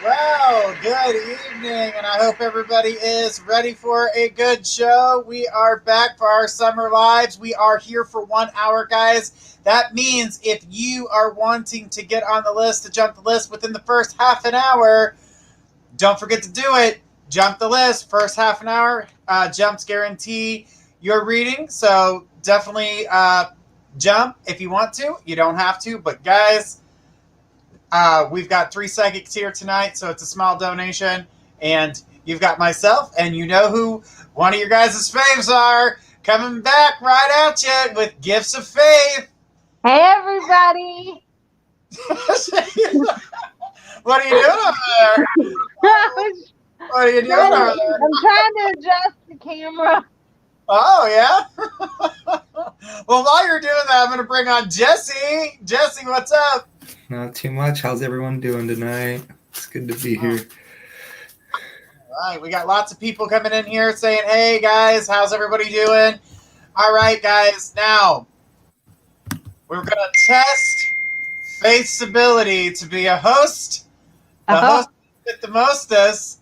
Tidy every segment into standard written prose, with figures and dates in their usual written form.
Well, good evening, and I hope everybody is ready for a good show. We are back for our summer lives. We are here for 1 hour, guys. That means if you are wanting to get on the list, to jump the list within the first half an hour, don't forget to do it. Jump the list, first half an hour. Jumps guarantee your reading, so definitely jump if you want to. You don't have to, but guys, we've got 3 psychics here tonight, so it's a small donation. And you've got myself, and you know who one of your guys' faves are, coming back right at you with gifts of faith. Hey, everybody. What are you doing over there? What are you doing over there? I'm trying to adjust the camera. Oh, yeah? Well, while you're doing that, I'm going to bring on Jesse. Jesse, what's up? Not too much. How's everyone doing tonight? It's good to be here. All right, we got lots of people coming in here saying, hey, guys, how's everybody doing? All right, guys, now we're going to test Faith's ability to be a host. The host with the mostest.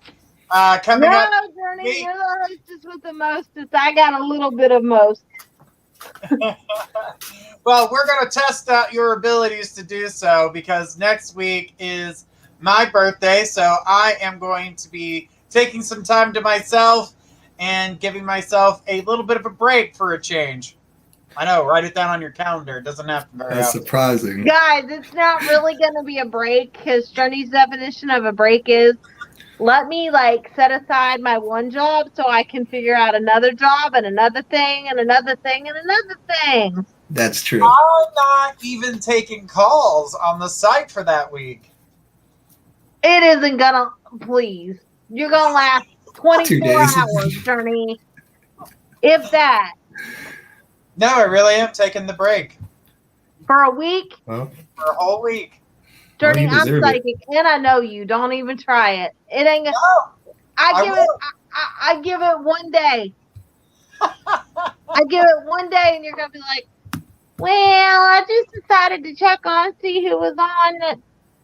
Coming up. No, Journey, you're the hostess with the mostest. I got a little bit of most. Well, we're going to test out your abilities to do so because next week is my birthday, so I am going to be taking some time to myself and giving myself a little bit of a break for a change. I know, write it down on your calendar. It doesn't happen very That's often. surprising. Guys, it's not really going to be a break because Journey's definition of a break is let me set aside my one job so I can figure out another job and another thing and another thing and another thing. That's true. I'm not even taking calls on the site for that week. It isn't going to, please. You're going to last 24 hours, Journey. If that. No, I really am taking the break. For a week? Well, for a whole week. Journey, I'm psychic, and I know you. Don't even try it. It ain't gonna. No, I give it 1 day. I give it 1 day, and you're gonna be like, "Well, I just decided to check on, see who was on that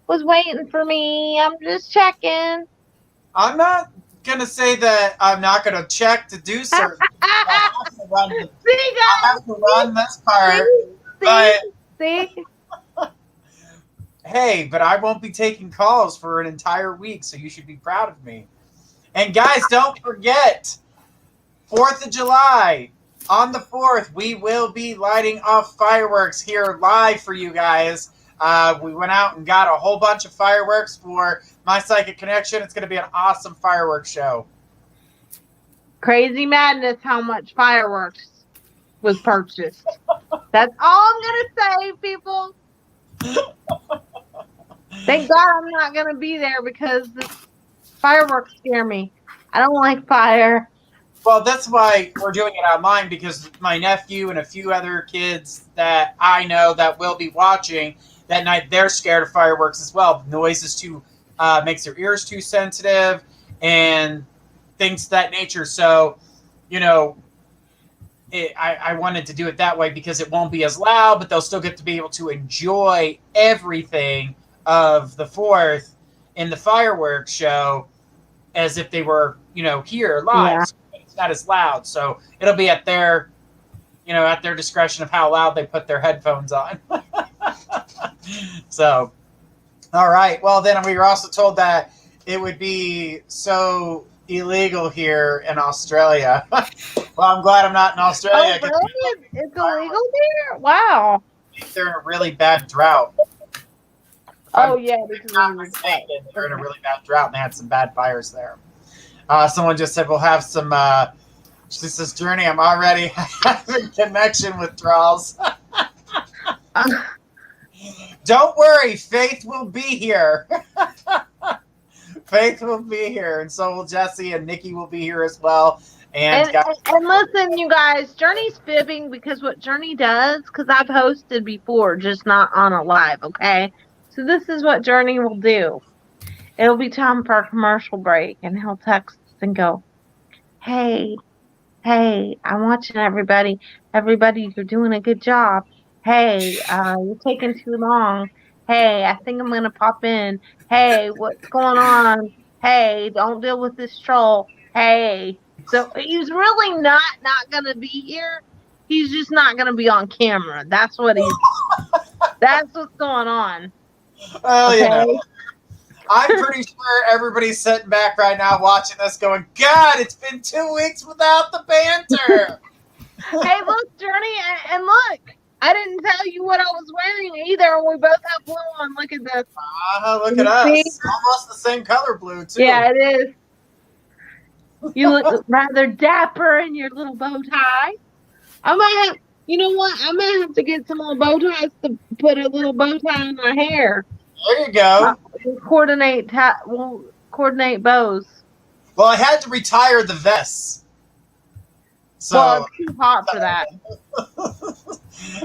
was waiting for me. I'm just checking." I'm not gonna say that I'm not gonna check to do certain things. I have to run this part. See? Hey, but I won't be taking calls for an entire week, so you should be proud of me. And guys, don't forget, 4th of July, on the 4th, we will be lighting off fireworks here live for you guys. We went out and got a whole bunch of fireworks for My Psychic Connection. It's going to be an awesome fireworks show. Crazy madness how much fireworks was purchased. That's all I'm going to say, people. Thank God I'm not going to be there because the fireworks scare me. I don't like fire. Well, that's why we're doing it online, because my nephew and a few other kids that I know that will be watching that night, they're scared of fireworks as well. The noise is too, makes their ears too sensitive and things of that nature. So, I wanted to do it that way because it won't be as loud, but they'll still get to be able to enjoy everything of the 4th in the fireworks show as if they were, here live. Yeah. So it's not as loud. So it'll be at their discretion of how loud they put their headphones on. So, all right. Well, then we were also told that it would be so illegal here in Australia. Well, I'm glad I'm not in Australia. Oh, really? It's illegal there? Wow. They're in a really bad drought. Oh, yeah. They're in a really bad drought, and they had some bad fires there. Someone just said we'll have some. She says, "Journey, I'm already having connection withdrawals." Don't worry, Faith will be here. Faith will be here, and so will Jesse, and Nikki will be here as well. And listen, you guys, Journey's fibbing because what Journey does, because I've hosted before, just not on a live, okay? So this is what Journey will do. It'll be time for a commercial break, and he'll text us and go, hey, I'm watching everybody. Everybody, you're doing a good job. Hey, you're taking too long. Hey, I think I'm gonna pop in. Hey, what's going on? Hey, don't deal with this troll. Hey. So he's really not gonna be here. He's just not gonna be on camera. That's what's going on. Well, you know, Okay. I'm pretty sure everybody's sitting back right now watching this going, God, it's been 2 weeks without the banter. Hey, look, Journey, and look, I didn't tell you what I was wearing either. We both have blue on. Look at this. Look at You see? us. Almost the same color blue, too. Yeah, it is. You look rather dapper in your little bow tie. I might have, you know what? I might have to get some little bow ties to put a little bow tie in my hair. There you go. We'll coordinate bows. Well, I had to retire the vests. So, Well, it's too hot for that.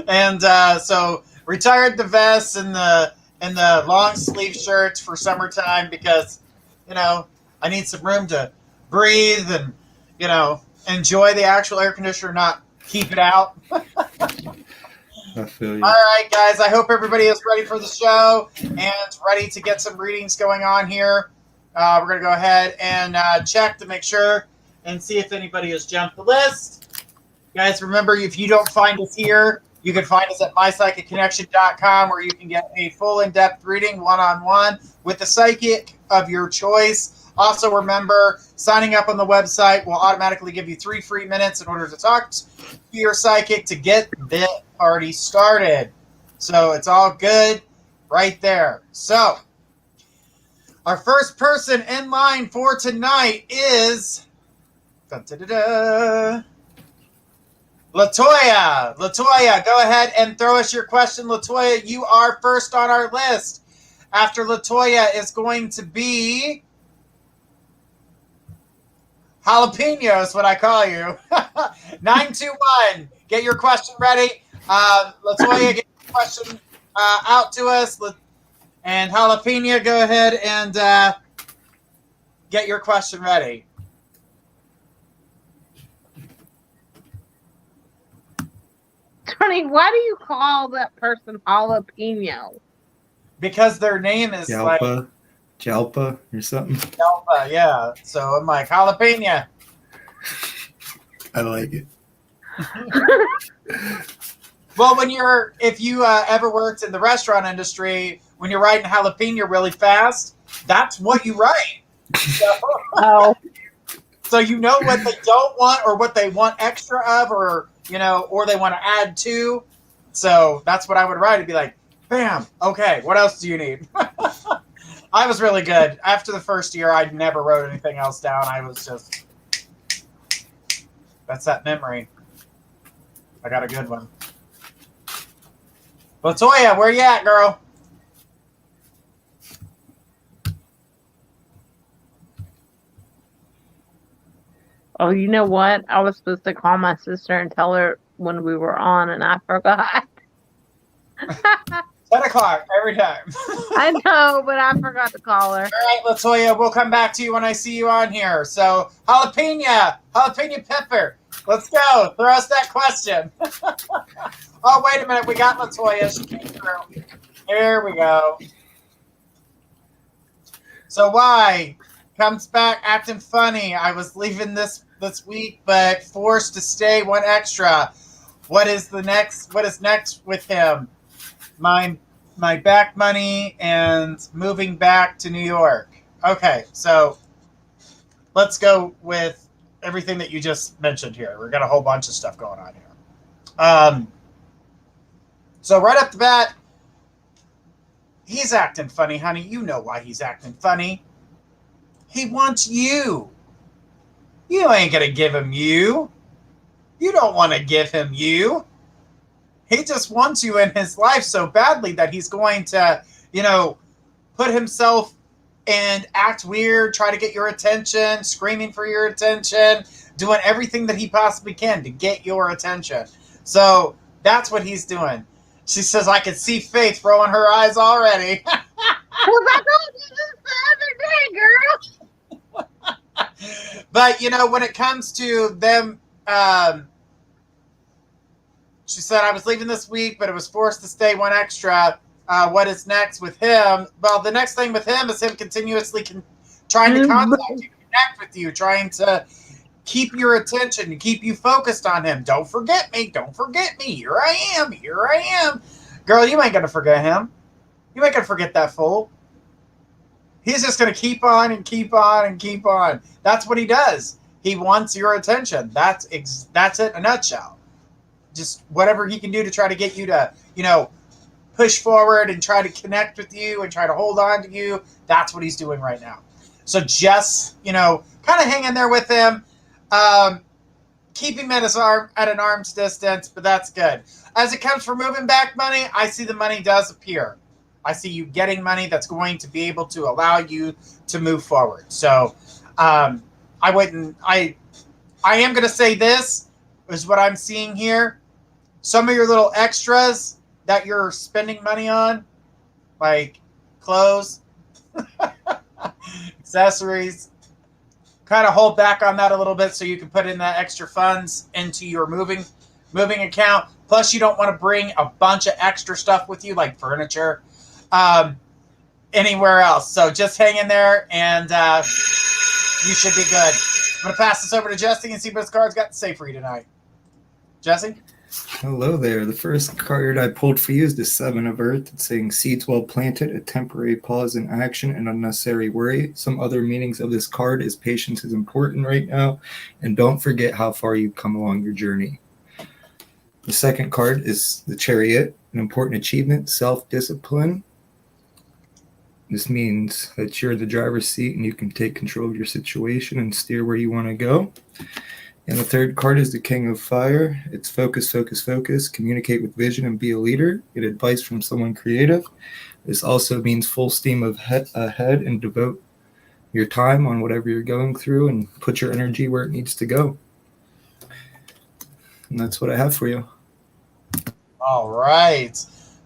and so retired the vests and the long sleeve shirts for summertime because, you know, I need some room to breathe and, you know, enjoy the actual air conditioner, not keep it out. I feel you. All right, guys. I hope everybody is ready for the show and ready to get some readings going on here. We're going to go ahead and check to make sure and see if anybody has jumped the list. Guys, remember, if you don't find us here, you can find us at mypsychicconnection.com where you can get a full in-depth reading one-on-one with the psychic of your choice. Also, remember, signing up on the website will automatically give you 3 free minutes in order to talk to your psychic to get the party started. So it's all good right there. So our first person in line for tonight is Latoya. Latoya, go ahead and throw us your question. Latoya, you are first on our list. After Latoya is going to be Jalapeno is what I call you. 921. Get your question ready. Latoya, get your question out to us. And Jalapeno, go ahead and get your question ready. Tony, why do you call that person jalapeno? Because their name is Jalpa or something. Jalpa, yeah. So I'm like, Jalapeno. I like it. Well, if you ever worked in the restaurant industry, when you're writing jalapeno really fast, that's what you write. So you know what they don't want or what they want extra of or they want to add to. So that's what I would write. It'd be like, bam, okay, what else do you need? I was really good. After the first year, I never wrote anything else down. I was just, that's that memory. I got a good one. Latoya, where you at, girl? Oh, you know what? I was supposed to call my sister and tell her when we were on, and I forgot. 10 o'clock every time. I know, but I forgot to call her. All right, Latoya, we'll come back to you when I see you on here. So, jalapeno pepper. Let's go. Throw us that question. Oh, wait a minute. We got Latoya. She came through. Here we go. So why? Comes back acting funny. I was leaving this week, but forced to stay one extra. What is next with him? My back money and moving back to New York. Okay, so let's go with everything that you just mentioned here. We've got a whole bunch of stuff going on here. So right off the bat, he's acting funny, honey. You know why he's acting funny. He wants you. You ain't going to give him you. You don't want to give him you. He just wants you in his life so badly that he's going to, put himself and act weird, try to get your attention, screaming for your attention, doing everything that he possibly can to get your attention. So that's what he's doing. She says, I can see Faith rolling her eyes already. Well, that's what you just the other day, girl. But, when it comes to them, she said, I was leaving this week, but it was forced to stay one extra. what is next with him. Well, the next thing with him is him continuously trying to contact you, connect with you, trying to keep your attention, keep you focused on him. Don't forget me. Don't forget me. Here I am. Here I am. Girl, you ain't going to forget him. You ain't going to forget that fool. He's just going to keep on and keep on and keep on. That's what he does. He wants your attention. That's it in a nutshell. Just whatever he can do to try to get you to, push forward and try to connect with you and try to hold on to you. That's what he's doing right now. So just, kind of hang in there with him. Keep him at an arm's distance, but that's good. As it comes for moving back money, I see the money does appear. I see you getting money that's going to be able to allow you to move forward. So I am going to say this is what I'm seeing here. Some of your little extras that you're spending money on, like clothes, accessories, kind of hold back on that a little bit so you can put in that extra funds into your moving account. Plus, you don't want to bring a bunch of extra stuff with you, like furniture, anywhere else. So just hang in there, and you should be good. I'm going to pass this over to Jesse and see what his card's got to say for you tonight. Jesse? Hello there. The first card I pulled for you is the Seven of Earth. It's saying seeds well planted, a temporary pause in action, and unnecessary worry. Some other meanings of this card is patience is important right now, and don't forget how far you've come along your journey. The second card is the Chariot, an important achievement, self-discipline. This means that you're the driver's seat and you can take control of your situation and steer where you want to go. And the third card is the King of Fire. It's focus, focus, focus. Communicate with vision and be a leader. Get advice from someone creative. This also means full steam ahead and devote your time on whatever you're going through and put your energy where it needs to go. And that's what I have for you. All right.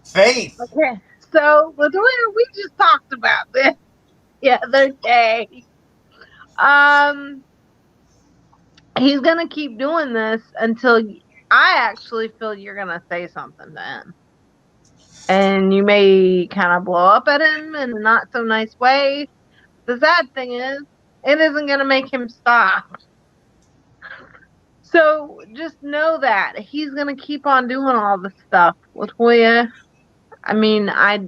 Faith. Okay. So, Latoya, we just talked about this the other day. He's going to keep doing this until I actually feel you're going to say something to him. And you may kind of blow up at him in a not so nice way. The sad thing is, it isn't going to make him stop. So just know that he's going to keep on doing all this stuff, Latoya. I mean, I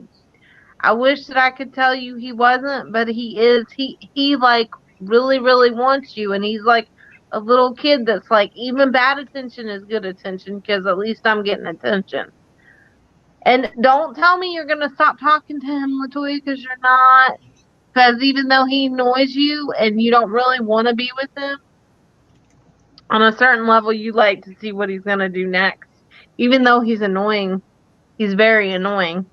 wish that I could tell you he wasn't, but he is. He like really, really wants you. And he's like a little kid that's like, even bad attention is good attention because at least I'm getting attention. And don't tell me you're going to stop talking to him, Latoya, because you're not. Because even though he annoys you and you don't really want to be with him, on a certain level, you like to see what he's going to do next. Even though he's annoying, he's very annoying.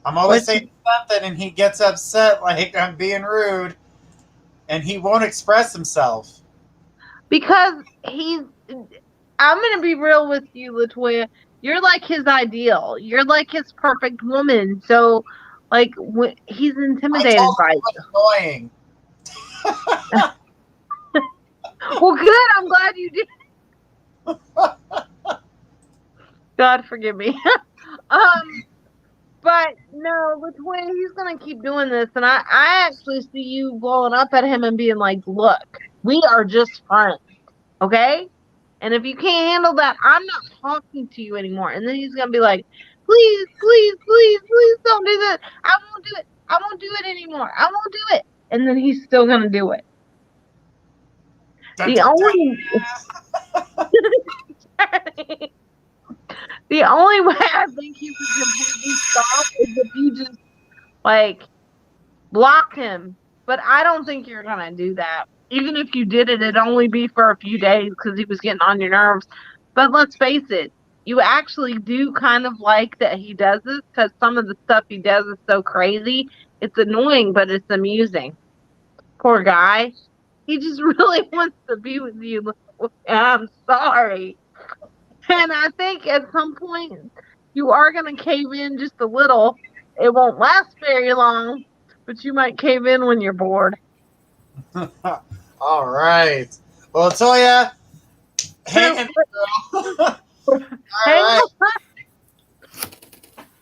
I'm always saying something and he gets upset like I'm being rude and he won't express himself. Because I'm going to be real with you, Latoya. You're like his ideal. You're like his perfect woman. So, like, he's intimidated by you. Annoying. Well, good. I'm glad you did. God forgive me. But no, Latoya, he's gonna keep doing this, and I actually see you blowing up at him and being like, "Look, we are just friends, okay? And if you can't handle that, I'm not talking to you anymore." And then he's gonna be like, "Please, please, please, please don't do this. I won't do it. I won't do it anymore. I won't do it." And then he's still gonna do it. The only way I think he would completely stop is if you just, like, blocked him. But I don't think you're going to do that. Even if you did it, it'd only be for a few days because he was getting on your nerves. But let's face it, you actually do kind of like that he does this because some of the stuff he does is so crazy. It's annoying, but it's amusing. Poor guy. He just really wants to be with you. I'm sorry. And I think at some point you are going to cave in just a little. It won't last very long, but you might cave in when you're bored. All right. Well, Toya, hang in, girl. All right.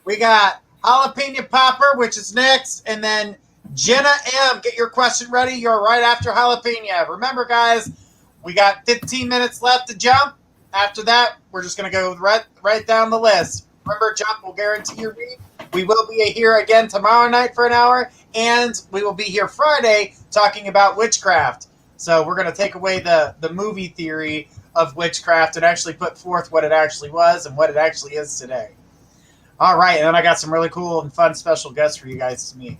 We got Jalapeno Popper, which is next, and then Jenna M. Get your question ready. You're right after Jalapeno. Remember, guys, we got 15 minutes left to jump. After that, we're just going to go right down the list. Remember, jump will guarantee your read. We will be here again tomorrow night for an hour, and we will be here Friday talking about witchcraft. So we're going to take away the movie theory of witchcraft and actually put forth what it actually was and what it actually is today. All right, and then I got some really cool and fun special guests for you guys to meet.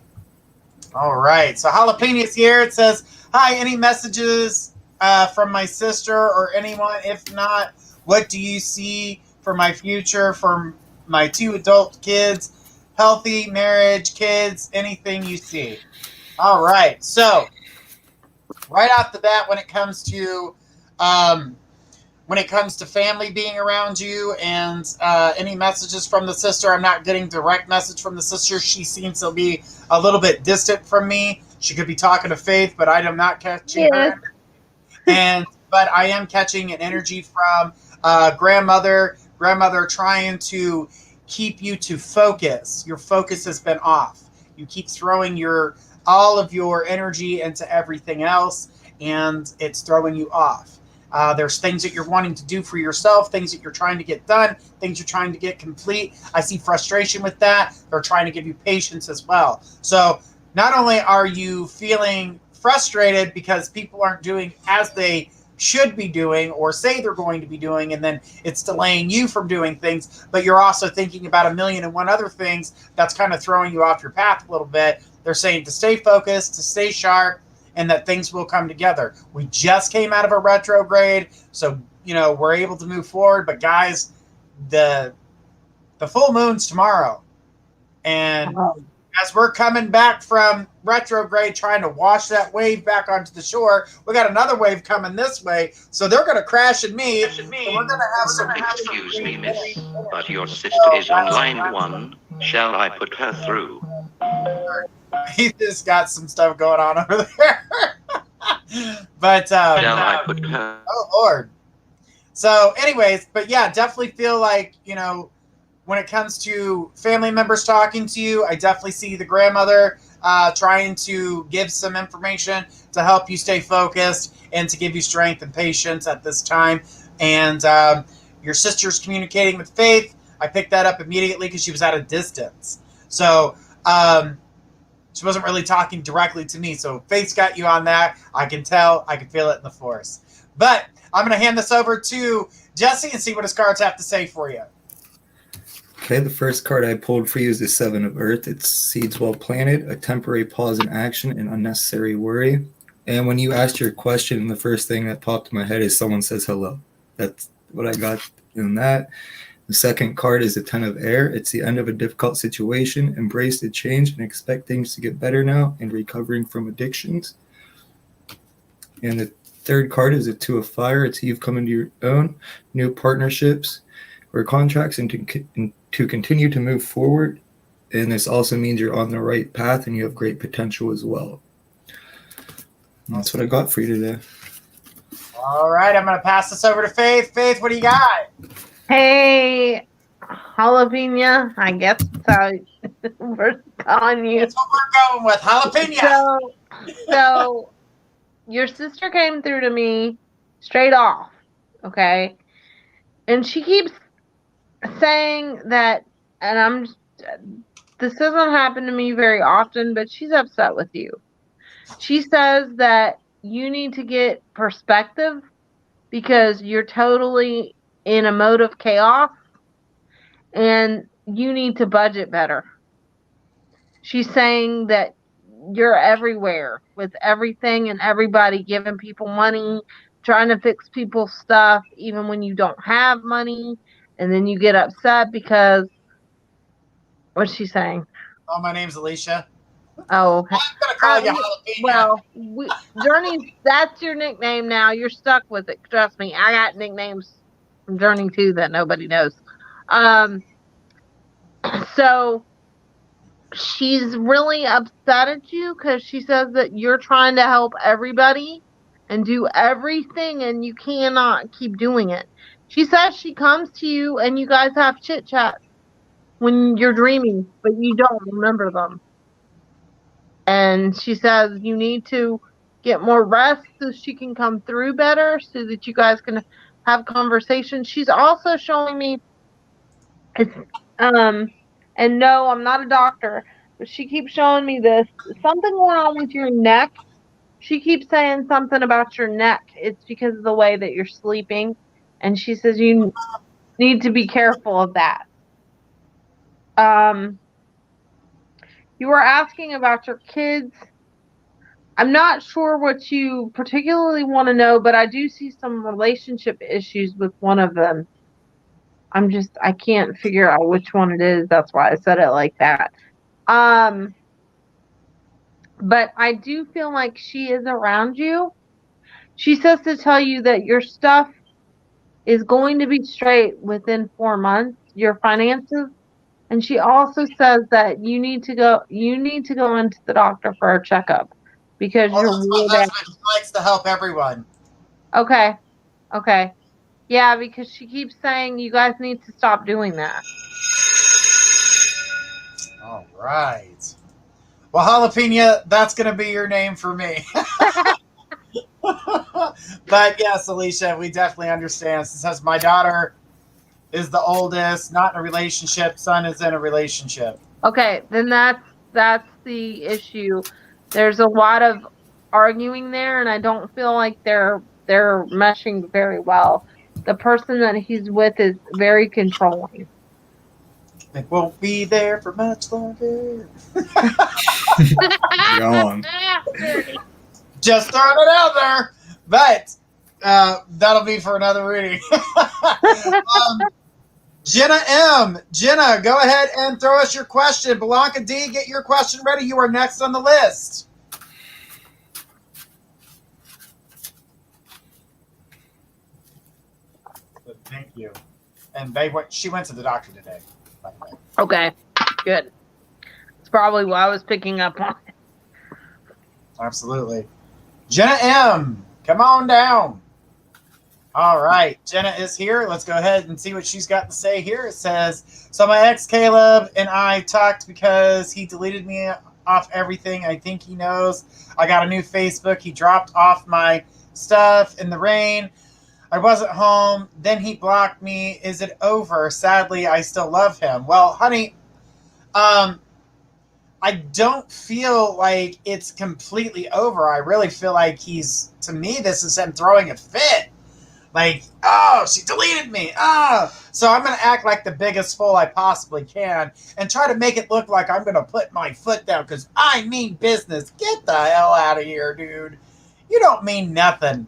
All right, so Jalapenos here. It says, hi, any messages from my sister or anyone? If not, what do you see for my future, for my 2 adult kids, healthy marriage, kids, anything you see? All right, so right off the bat, when it comes to family being around you and any messages from the sister, I'm not getting direct message from the sister. She seems to be a little bit distant from me. She could be talking to Faith, but I am not catching her. But I am catching an energy from grandmother trying to keep you to focus. Your focus has been off. You keep throwing all of your energy into everything else, and it's throwing you off. There's things that you're wanting to do for yourself, things that you're trying to get done, things you're trying to get complete. I see frustration with that. They're trying to give you patience as well. So not only are you feeling frustrated because people aren't doing as they should be doing or say they're going to be doing, and then it's delaying you from doing things, but you're also thinking about 1,000,001 other things that's kind of throwing you off your path a little bit. They're saying to stay focused, to stay sharp, and that things will come together. We just came out of a retrograde, so we're able to move forward. But guys, the full moon's tomorrow, and as we're coming back from retrograde, trying to wash that wave back onto the shore, we got another wave coming this way, so they're going to crash and meet. So we're going to have some. Excuse me, miss, but your sister is on line 1. Shall I put her through? He just got some stuff going on over there. But shall I put her? Oh Lord. So anyways, but yeah, definitely feel like, when it comes to family members talking to you, I definitely see the grandmother trying to give some information to help you stay focused and to give you strength and patience at this time. And your sister's communicating with Faith. I picked that up immediately because she was at a distance. So she wasn't really talking directly to me. So Faith's got you on that. I can tell. I can feel it in the force. But I'm going to hand this over to Jesse and see what his cards have to say for you. Okay, the first card I pulled for you is the 7 of Earth. It's seeds well planted, a temporary pause in action, and unnecessary worry. And when you asked your question, the first thing that popped in my head is someone says hello. That's what I got in that. The second card is the 10 of Air. It's the end of a difficult situation. Embrace the change and expect things to get better now and recovering from addictions. And the third card is the 2 of Fire. It's you've come into your own, new partnerships or contracts, and to continue to move forward. And this also means you're on the right path and you have great potential as well. And that's what I got for you today. All right, I'm going to pass this over to Faith. Faith, what do you got? Hey, jalapeno, I guess that's how we're calling you. That's what we're going with, jalapeno. So your sister came through to me straight off, okay? And she keeps saying that, and this doesn't happen to me very often, but she's upset with you. She says that you need to get perspective because you're totally in a mode of chaos and you need to budget better. She's saying that you're everywhere with everything and everybody, giving people money, trying to fix people's stuff even when you don't have money, and then you get upset because what's she saying? Oh, my name's Alicia. Oh, okay. I'm gonna call you jalapeno. Well, Journey, that's your nickname now. You're stuck with it. Trust me. I got nicknames from Journey too that nobody knows. So she's really upset at you because she says that you're trying to help everybody and do everything, and you cannot keep doing it. She says she comes to you and you guys have chit chat. when you're dreaming, but you don't remember them. And she says you need to get more rest so she can come through better, so that you guys can have conversations. She's also showing me it's and no, I'm not a doctor, but she keeps showing me this something going on with your neck. She keeps saying something about your neck. It's because of the way that you're sleeping, and she says you need to be careful of that. Um, you were asking about your kids. I'm not sure what you particularly want to know, but I do see some relationship issues with one of them. I can't figure out which one it is. That's why I said it like that. Um, but I do feel like she is around you. She says to tell you that your stuff is going to be straight within 4 months, your finances. And she also says that you need to go into the doctor for a checkup because Well, you're wore down. that's what he likes to help everyone. Okay. Okay. Yeah, because she keeps saying you guys need to stop doing that. All right. Well, Jalapeno, that's going to be your name for me. But yes, Alicia, we definitely understand. Since my daughter is the oldest, not in a relationship, son is in a relationship. Okay, then that's the issue. There's a lot of arguing there, and I don't feel like they're meshing very well. The person that he's with is very controlling. It won't be there for much longer. Gone. Just throwing it out there. But that'll be for another reading. Jenna M. Jenna, go ahead and throw us your question. Blanca D, get your question ready. You are next on the list. Thank you. And she went to the doctor today, by the way. Okay, good. It's probably what I was picking up on. Absolutely. Jenna M, come on down. All right, Jenna is here. Let's go ahead and see what she's got to say here. It says, so my ex Caleb and I talked because he deleted me off everything. I think he knows I got a new Facebook. He dropped off my stuff in the rain. I wasn't home. Then he blocked me. Is it over? Sadly, I still love him. Well, honey, I don't feel like it's completely over. I really feel like to me, this is him throwing a fit. Like, oh, she deleted me. Oh. So I'm going to act like the biggest fool I possibly can and try to make it look like I'm going to put my foot down because I mean business. Get the hell out of here, dude. You don't mean nothing.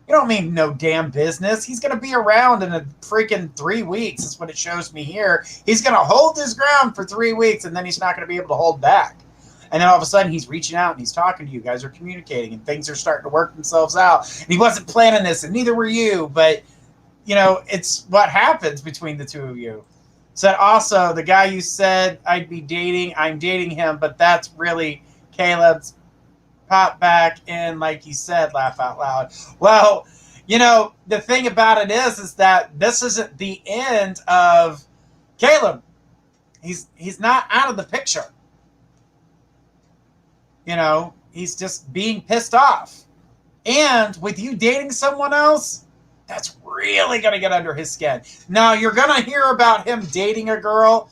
You don't mean no damn business. He's going to be around in a freaking 3 weeks. That's what it shows me here. He's going to hold his ground for 3 weeks, and then he's not going to be able to hold back. And then all of a sudden, he's reaching out, and he's talking to you. Guys are communicating, and things are starting to work themselves out. And he wasn't planning this, and neither were you. But, it's what happens between the two of you. Said also, the guy you said I'd be dating, I'm dating him, but that's really Caleb's. Pop back in, like you said, laugh out loud. Well, the thing about it is that this isn't the end of Caleb. He's not out of the picture. He's just being pissed off. And with you dating someone else, that's really going to get under his skin. Now, you're going to hear about him dating a girl.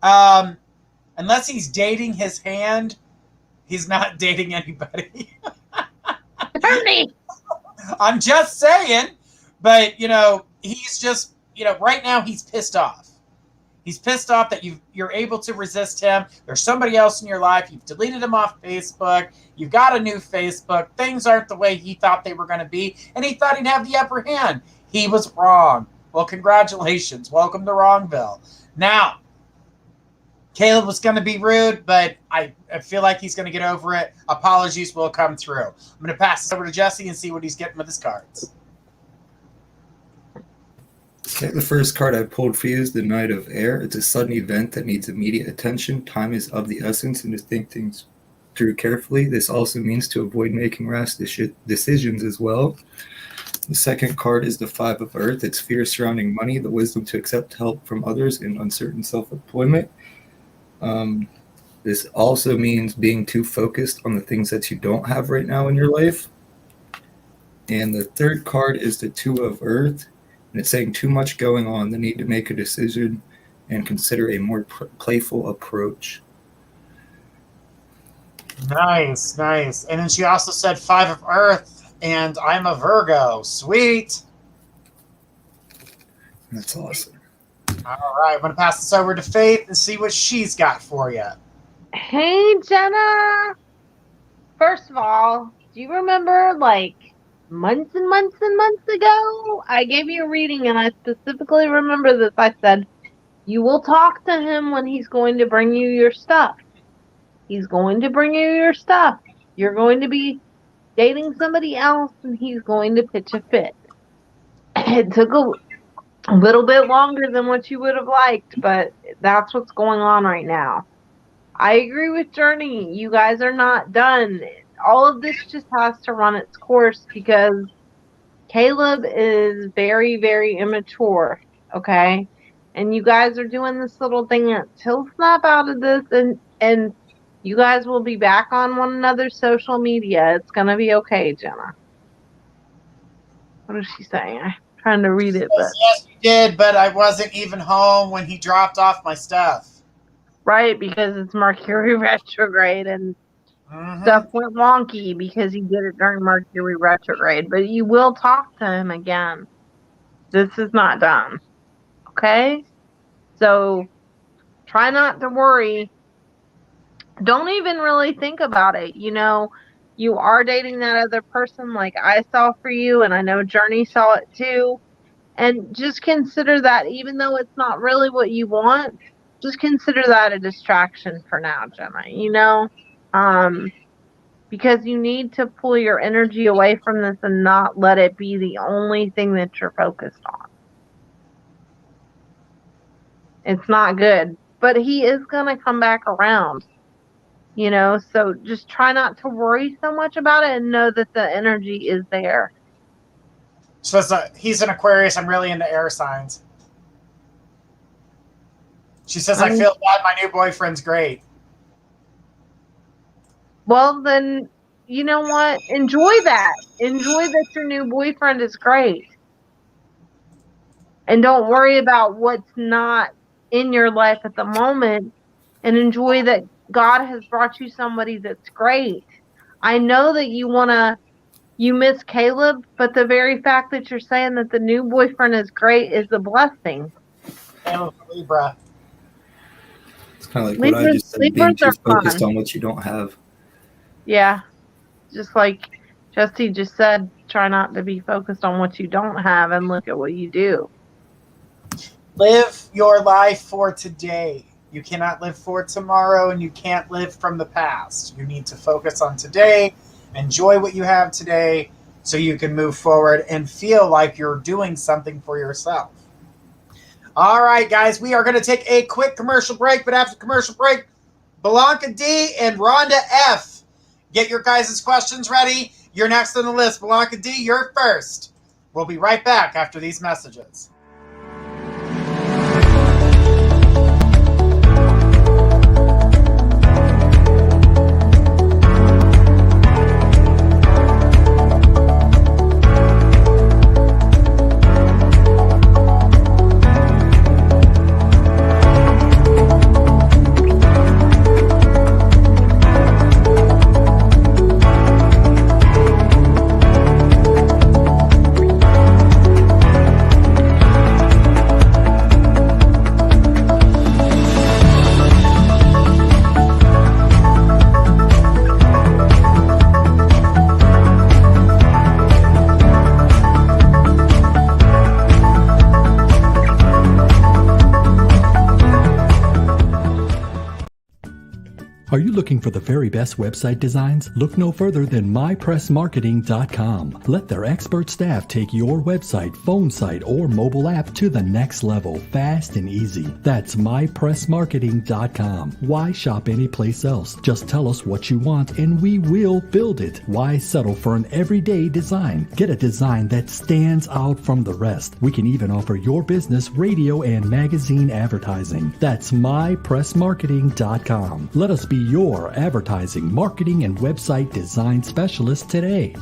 Unless he's dating his hand, he's not dating anybody. I'm just saying. But, he's just, right now he's pissed off. He's pissed off that you're able to resist him. There's somebody else in your life. You've deleted him off Facebook. You've got a new Facebook. Things aren't the way he thought they were going to be. And he thought he'd have the upper hand. He was wrong. Well, congratulations. Welcome to Wrongville. Now, Caleb was going to be rude, but I feel like he's going to get over it. Apologies will come through. I'm going to pass this over to Jesse and see what he's getting with his cards. Okay, the first card I pulled for you is the Knight of Air. It's a sudden event that needs immediate attention. Time is of the essence and to think things through carefully. This also means to avoid making rash decisions as well. The second card is the Five of Earth. It's fear surrounding money, the wisdom to accept help from others, and uncertain self-employment. This also means being too focused on the things that you don't have right now in your life. And the third card is the Two of Earth. And it's saying too much going on, the need to make a decision and consider a more playful approach. Nice, nice. And then she also said Five of Earth, and I'm a Virgo. Sweet. That's awesome. All right, I'm going to pass this over to Faith and see what she's got for you. Hey, Jenna. First of all, do you remember, like, months and months and months ago, I gave you a reading, and I specifically remember this. I said, you will talk to him when he's going to bring you your stuff. He's going to bring you your stuff. You're going to be dating somebody else, and he's going to pitch a fit. It took a little bit longer than what you would have liked, but that's what's going on right now. I agree with Journey. You guys are not done. All of this just has to run its course because Caleb is very, very immature, okay? And you guys are doing this little thing until snap out of this, and you guys will be back on one another's social media. It's going to be okay, Jenna. What is she saying? I'm trying to read it. But Yes, you did, but I wasn't even home when he dropped off my stuff. right, because it's Mercury retrograde and stuff went wonky because he did it during Mercury retrograde. But you will talk to him again. This is not done. Okay? So try not to worry. Don't even really think about it. You know, you are dating that other person like I saw for you, and I know Journey saw it too. And just consider that even though it's not really what you want, just consider that a distraction for now, Jenna. You know? Because you need to pull your energy away from this and not let it be the only thing that you're focused on. It's not good. But he is going to come back around. You know, so just try not to worry so much about it and know that the energy is there. So he's an Aquarius. I'm really into air signs. She says, I feel bad. My new boyfriend's great. Well, then, you know what? Enjoy that. Enjoy that your new boyfriend is great. And don't worry about what's not in your life at the moment. And enjoy that God has brought you somebody that's great. I know that you miss Caleb, but the very fact that you're saying that the new boyfriend is great is a blessing. Libra. It's kind of like what I just said, being too focused on what you don't have. Yeah. Just like Jesse just said, try not to be focused on what you don't have and look at what you do. Live your life for today. You cannot live for tomorrow, and you can't live from the past. You need to focus on today, enjoy what you have today, so you can move forward and feel like you're doing something for yourself. All right, guys, we are going to take a quick commercial break, but after the commercial break, Blanca D and Rhonda F. Get your guys' questions ready. You're next on the list. Blanca D, you're first. We'll be right back after these messages. Are you looking for the very best website designs? Look no further than mypressmarketing.com. Let their expert staff take your website, phone site, or mobile app to the next level, fast and easy. That's mypressmarketing.com. Why shop anyplace else? Just tell us what you want and we will build it. Why settle for an everyday design? Get a design that stands out from the rest. We can even offer your business radio and magazine advertising. That's mypressmarketing.com. Let us be your advertising, marketing, and website design specialist today.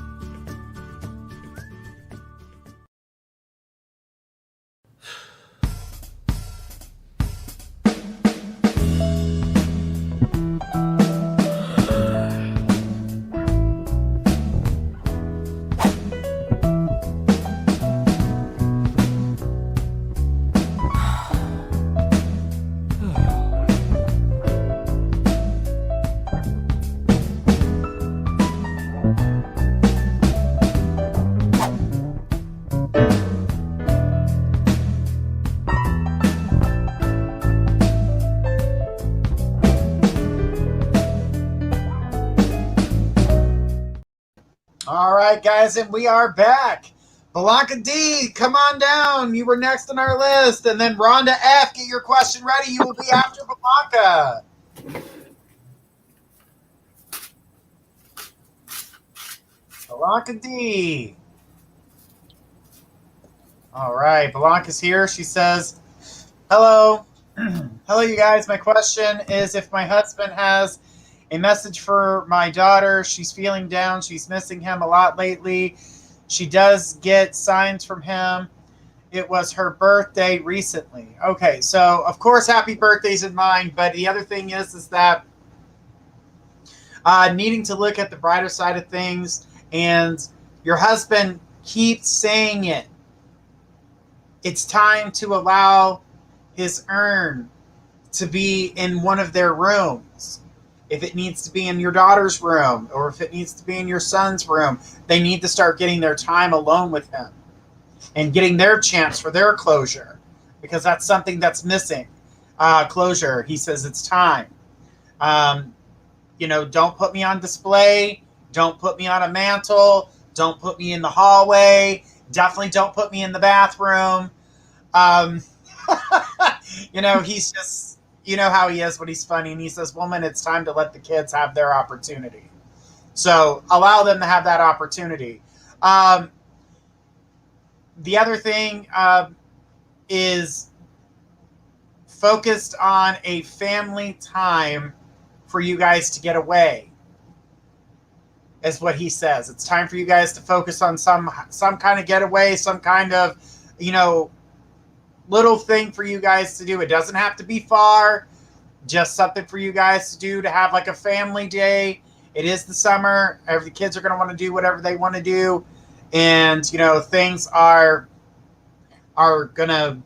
All right, guys, and we are back. Blanca D, come on down. You were next on our list. And then Rhonda F, get your question ready. You will be after Blanca. Blanca D. All right, Blanca's here. She says, hello. Hello, you guys. My question is if my husband has a message for my daughter. She's feeling down. She's missing him a lot lately. She does get signs from him. It was her birthday recently. Okay, so of course, happy birthday's in mind. But the other thing is that needing to look at the brighter side of things, and your husband keeps saying it. It's time to allow his urn to be in one of their rooms. If it needs to be in your daughter's room or if it needs to be in your son's room, they need to start getting their time alone with him and getting their chance for their closure, because that's something that's missing. Closure. He says it's time. Don't put me on display. Don't put me on a mantle. Don't put me in the hallway. Definitely don't put me in the bathroom. He's just... You know how he is when he's funny, and he says, woman, it's time to let the kids have their opportunity. So allow them to have that opportunity. The other thing is focused on a family time for you guys to get away, is what he says. It's time for you guys to focus on some kind of getaway, some kind of, little thing for you guys to do. It doesn't have to be far, just something for you guys to do, to have like a family day. It is the summer. The kids are going to want to do whatever they want to do. And, things are going to,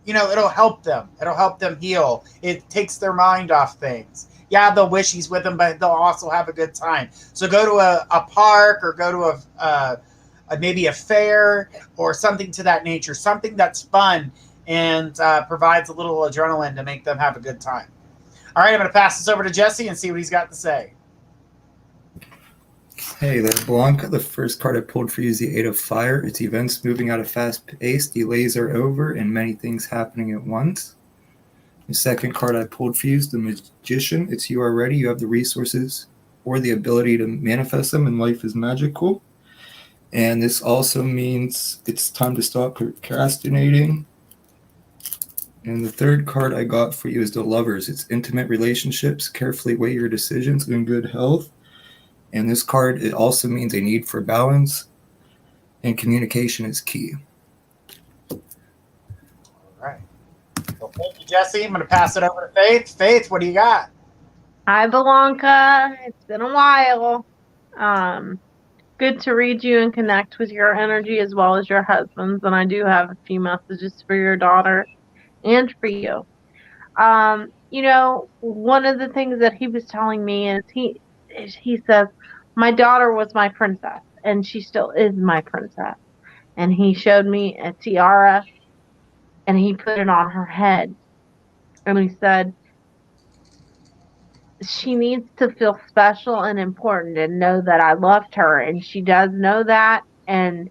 it'll help them. It'll help them heal. It takes their mind off things. Yeah, they'll wish he's with them, but they'll also have a good time. So go to a park or go to maybe a fair or something to that nature, something that's fun and provides a little adrenaline to make them have a good time. All right, I'm going to pass this over to Jesse and see what he's got to say. Hey there, Blanca. The first card I pulled for you is the Eight of Fire. It's events moving at a fast pace, delays are over, and many things happening at once. The second card I pulled for you is the Magician. It's you are ready, you have the resources or the ability to manifest them, and life is magical. And this also means it's time to stop procrastinating. And the third card I got for you is the Lovers. It's intimate relationships. Carefully weigh your decisions in good health. And this card, it also means a need for balance. And communication is key. All right. Well, thank you, Jesse. I'm going to pass it over to Faith. Faith, what do you got? Hi, Blanca. It's been a while. Good to read you and connect with your energy as well as your husband's. And I do have a few messages for your daughter and for you. One of the things that he was telling me is he says, my daughter was my princess and she still is my princess. And he showed me a tiara and he put it on her head. And he said, she needs to feel special and important and know that I loved her, and she does know that. And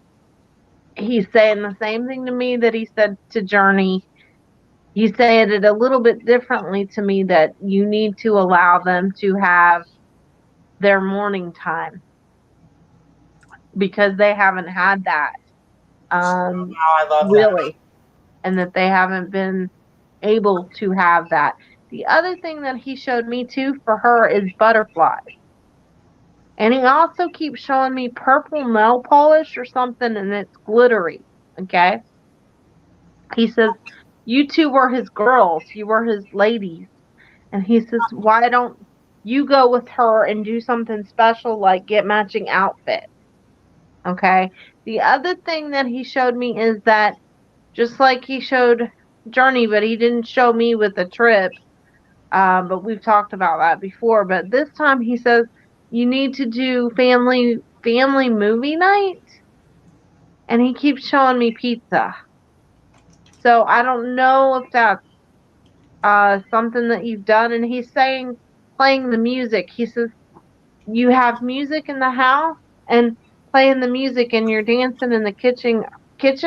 he's saying the same thing to me that he said to Journey. He's saying it a little bit differently to me, that you need to allow them to have their morning time because they haven't had that. I love really. that. And that they haven't been able to have that. The other thing that he showed me too for her is butterflies. And he also keeps showing me purple nail polish or something, and it's glittery. Okay? He says, you two were his girls. You were his ladies. And he says, why don't you go with her and do something special like get matching outfits? Okay? The other thing that he showed me is that just like he showed Journey, but he didn't show me with the trip. But we've talked about that before. But this time he says you need to do family movie night, and he keeps showing me pizza. So I don't know if that's something that you've done. And he's saying playing the music. He says you have music in the house and playing the music, and you're dancing in the kitchen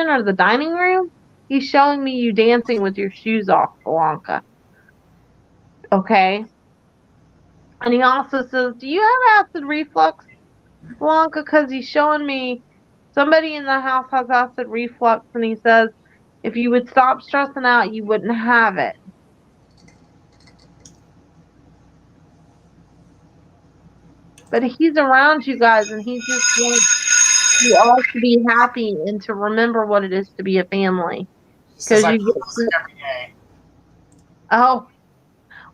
or the dining room. He's showing me you dancing with your shoes off, Blanca. Okay. And he also says, do you have acid reflux, Blanca? Because he's showing me somebody in the house has acid reflux, and he says, if you would stop stressing out, you wouldn't have it. But he's around you guys, and he just wants you all to be happy and to remember what it is to be a family. Because I play music every day. Oh,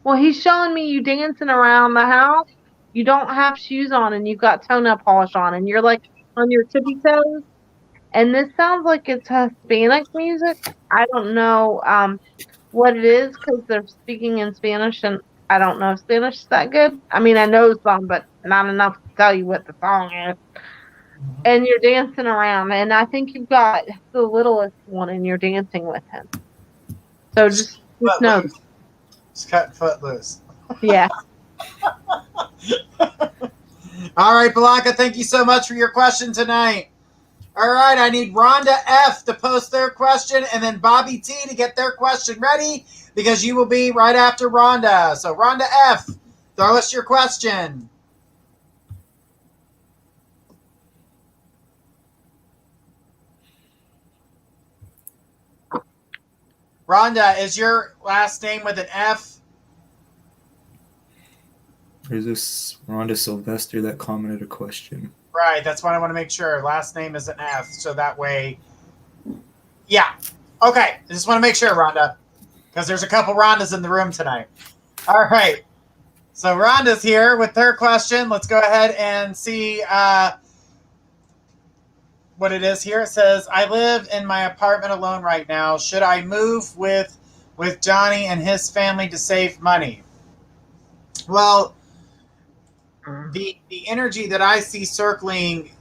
well, he's showing me you dancing around the house. You don't have shoes on, and you've got toenail polish on, and you're like on your tippy toes. And this sounds like it's Hispanic music. I don't know what it is because they're speaking in Spanish, and I don't know if Spanish is that good. I mean, I know some, but not enough to tell you what the song is. And you're dancing around, and I think you've got the littlest one, and you're dancing with him. So just know. Just cut footloose. Yeah. All right, Blanca, thank you so much for your question tonight. All right, I need Rhonda F to post their question and then Bobby T to get their question ready because you will be right after Rhonda. So Rhonda F, throw us your question. Rhonda, is your last name with an F? There's this Rhonda Sylvester that commented a question. Right, that's what I want to make sure. Last name is an F, so that way... Yeah. Okay, I just want to make sure, Rhonda, because there's a couple Rhondas in the room tonight. All right. So Rhonda's here with her question. Let's go ahead and see what it is here. It says, I live in my apartment alone right now. Should I move with Johnny and his family to save money? Well, the energy that I see circling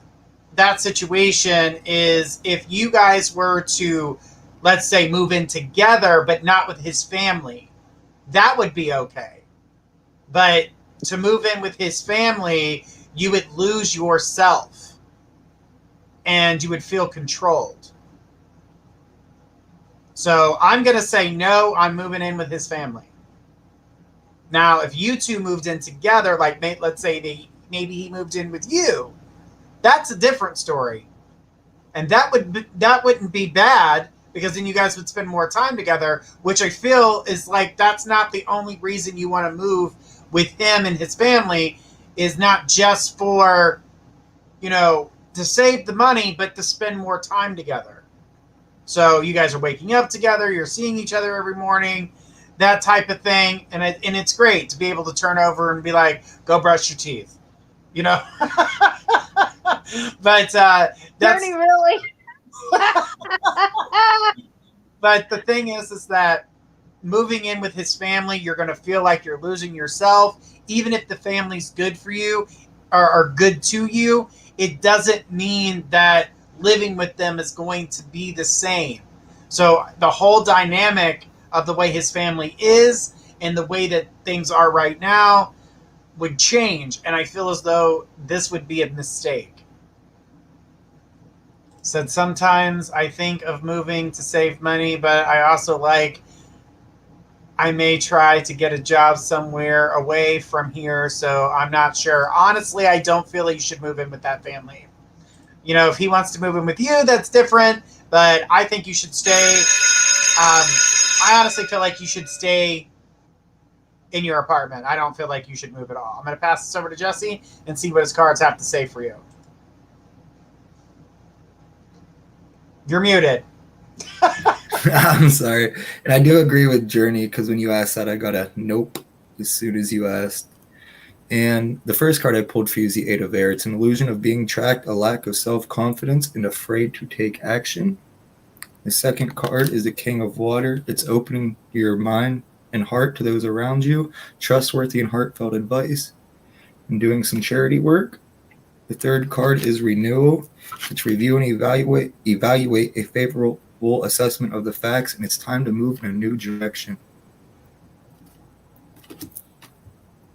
that situation is if you guys were to, let's say, move in together, but not with his family, that would be okay. But to move in with his family, you would lose yourself and you would feel controlled. So I'm going to say no, I'm moving in with his family. Now, if you two moved in together, like let's say maybe he moved in with you, that's a different story. And that wouldn't be bad because then you guys would spend more time together, which I feel is like that's not the only reason you want to move with him and his family, is not just for, to save the money, but to spend more time together. So you guys are waking up together, you're seeing each other every morning, that type of thing. And it's great to be able to turn over and be like, go brush your teeth, But that's Journey, really. But the thing is that moving in with his family, you're going to feel like you're losing yourself. Even if the family's good for you or good to you, it doesn't mean that living with them is going to be the same. So the whole dynamic of the way his family is and the way that things are right now, would change, and I feel as though this would be a mistake. Said sometimes I think of moving to save money, but I also I may try to get a job somewhere away from here, so I'm not sure. Honestly, I don't feel like you should move in with that family. You know, if he wants to move in with you, that's different, but I think you should stay. I honestly feel like you should stay in your apartment. I don't feel like you should move at all. I'm going to pass this over to Jesse and see what his cards have to say for you. You're muted. I'm sorry. And I do agree with Journey, because when you asked that, I got a nope as soon as you asked. And the first card I pulled for you is the Eight of Air. It's an illusion of being tracked, a lack of self-confidence, and afraid to take action. The second card is the King of Water. It's opening your mind and heart to those around you, trustworthy and heartfelt advice, and doing some charity work. The third card is Renewal. It's review and evaluate a favorable assessment of the facts, and it's time to move in a new direction.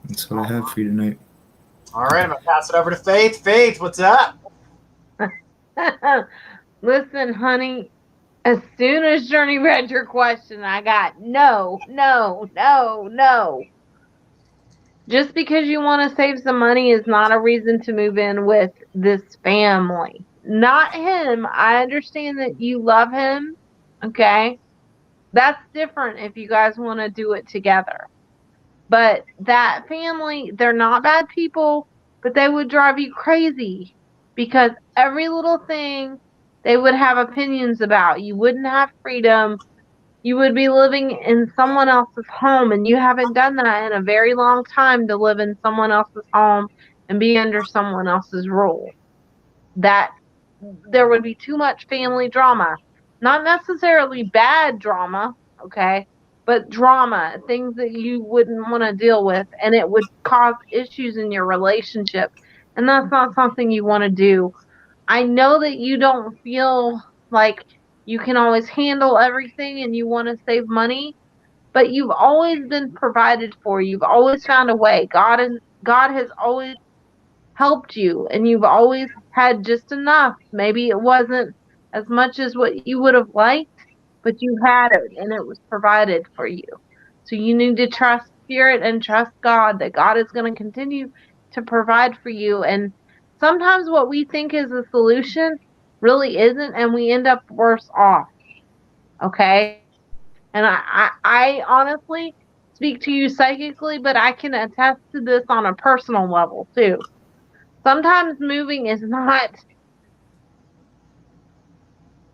That's what I have for you tonight. All right, I'm going to pass it over to Faith. Faith, what's up? Listen, honey, as soon as Journey read your question, I got no. Just because you want to save some money is not a reason to move in with this family. Not him. I understand that you love him. Okay? That's different if you guys want to do it together. But that family, they're not bad people, but they would drive you crazy because every little thing they would have opinions about. You wouldn't have freedom. You would be living in someone else's home, and you haven't done that in a very long time, to live in someone else's home and be under someone else's rule. That there would be too much family drama. Not necessarily bad drama, okay, but drama, things that you wouldn't want to deal with, and it would cause issues in your relationship, and that's not something you want to do. I know that you don't feel like you can always handle everything and you want to save money, but you've always been provided for. You've always found a way. God has always helped you, and you've always had just enough. Maybe it wasn't as much as what you would have liked, but you had it, and it was provided for you. So you need to trust Spirit and trust God, that God is going to continue to provide for you. And sometimes what we think is a solution really isn't, and we end up worse off. Okay? And I honestly speak to you psychically, but I can attest to this on a personal level too. Sometimes moving is not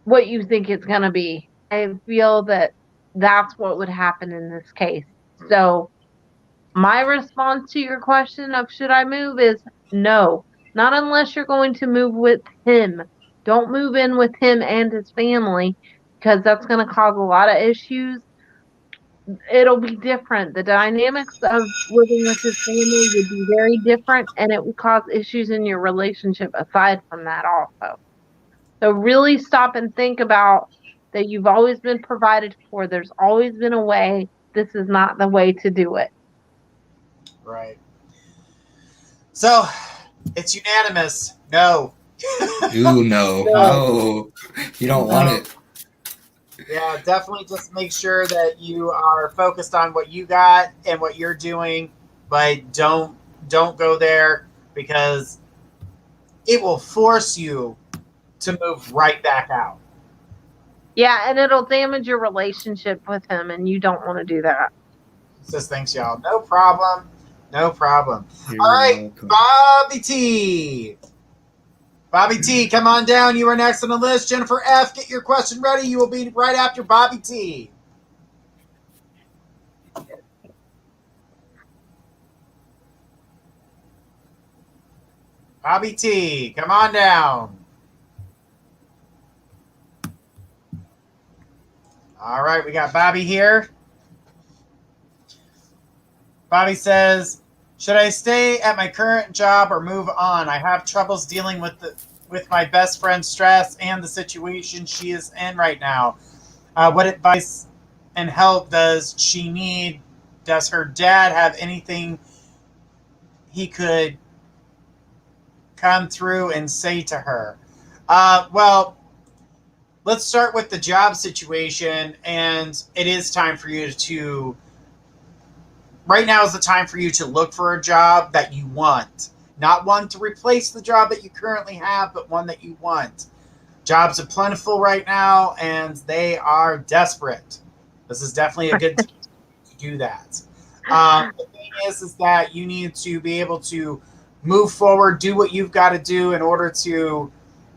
what you think it's going to be. I feel that that's what would happen in this case. So my response to your question of should I move is no. Not unless you're going to move with him. Don't move in with him and his family, because that's going to cause a lot of issues. It'll be different. The dynamics of living with his family would be very different, and it would cause issues in your relationship aside from that also. So really stop and think about that you've always been provided for. There's always been a way. This is not the way to do it. Right. So, it's unanimous. No. Ooh, no. You don't want it. Yeah, definitely just make sure that you are focused on what you got and what you're doing, but don't go there, because it will force you to move right back out. Yeah, and it'll damage your relationship with him, and you don't want to do that. Says thanks, y'all. No problem. No problem. You're All right, welcome. Bobby T. Bobby T, come on down. You are next on the list. Jennifer F., get your question ready. You will be right after Bobby T. Bobby T, come on down. All right, we got Bobby here. Bobby says, should I stay at my current job or move on? I have troubles dealing with my best friend's stress and the situation she is in right now. What advice and help does she need? Does her dad have anything he could come through and say to her? Well, let's start with the job situation, and it is time for you to, right now is the time for you to look for a job that you want. Not one to replace the job that you currently have, but one that you want. Jobs are plentiful right now, and they are desperate. This is definitely a good time to do that. The thing is that you need to be able to move forward, do what you've got to do in order to